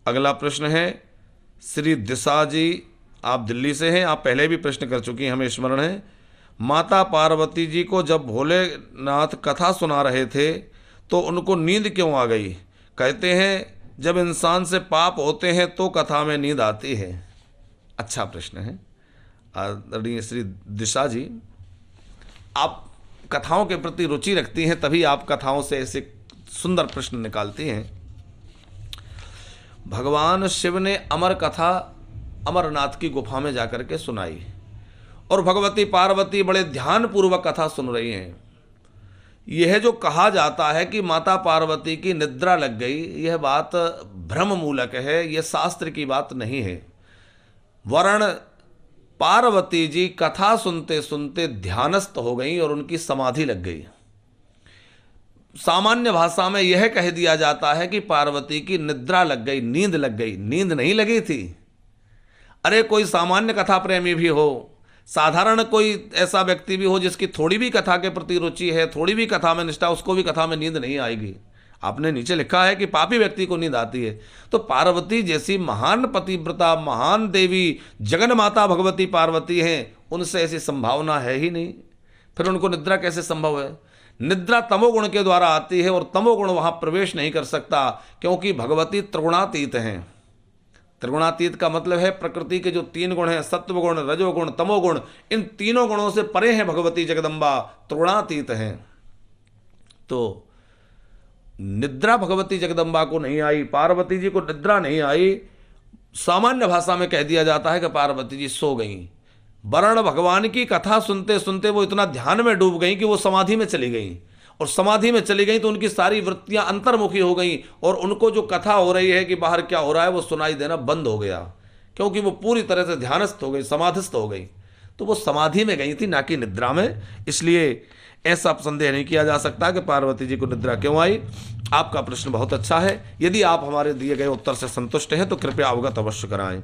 अगला प्रश्न है श्री दिशा जी, आप दिल्ली से हैं, आप पहले भी प्रश्न कर चुकी हैं, हमें स्मरण है। माता पार्वती जी को जब भोलेनाथ कथा सुना रहे थे तो उनको नींद क्यों आ गई? कहते हैं जब इंसान से पाप होते हैं तो कथा में नींद आती है। अच्छा प्रश्न है आदरणीय श्री दिशा जी, आप कथाओं के प्रति रुचि रखती हैं, तभी आप कथाओं से ऐसे सुंदर प्रश्न निकालती हैं। भगवान शिव ने अमर कथा अमरनाथ की गुफा में जाकर के सुनाई और भगवती पार्वती बड़े ध्यानपूर्वक कथा सुन रही हैं। यह जो कहा जाता है कि माता पार्वती की निद्रा लग गई, यह बात भ्रम मूलक है, यह शास्त्र की बात नहीं है। वरण पार्वती जी कथा सुनते सुनते ध्यानस्थ हो गई और उनकी समाधि लग गई। सामान्य भाषा में यह कह दिया जाता है कि पार्वती की निद्रा लग गई, नींद लग गई। नींद नहीं लगी थी। अरे कोई सामान्य कथा प्रेमी भी हो, साधारण कोई ऐसा व्यक्ति भी हो जिसकी थोड़ी भी कथा के प्रति रुचि है, थोड़ी भी कथा में निष्ठा, उसको भी कथा में नींद नहीं आएगी। आपने नीचे लिखा है कि पापी व्यक्ति को नींद आती है। तो पार्वती जैसी महान पतिव्रता, महान देवी, जगन माता भगवती पार्वती हैं, उनसे ऐसी संभावना है ही नहीं। फिर उनको निद्रा कैसे संभव है? निद्रा तमोगुण के द्वारा आती है और तमोगुण वहां प्रवेश नहीं कर सकता, क्योंकि भगवती त्रिगुणातीत हैं। त्रिगुणातीत का मतलब है प्रकृति के जो 3 गुण हैं, सत्वगुण, रजोगुण, तमोगुण, इन तीनों गुणों से परे हैं भगवती जगदम्बा, त्रिगुणातीत हैं। तो निद्रा भगवती जगदम्बा को नहीं आई, पार्वती जी को निद्रा नहीं आई। सामान्य भाषा में कह दिया जाता है कि पार्वती जी सो गईं। वरण भगवान की कथा सुनते सुनते वो इतना ध्यान में डूब गईं कि वो समाधि में चली गईं, और समाधि में चली गई तो उनकी सारी वृत्तियां अंतर्मुखी हो गई और उनको जो कथा हो रही है कि बाहर क्या हो रहा है वो सुनाई देना बंद हो गया, क्योंकि वो पूरी तरह से ध्यानस्थ हो गई, समाधिस्थ हो गई। तो वो समाधि में गई थी, ना कि निद्रा में। इसलिए ऐसा संदेह नहीं किया जा सकता कि पार्वती जी को निद्रा क्यों आई। आपका प्रश्न बहुत अच्छा है। यदि आप हमारे दिए गए उत्तर से संतुष्ट हैं तो कृपया अवगत अवश्य कराएं।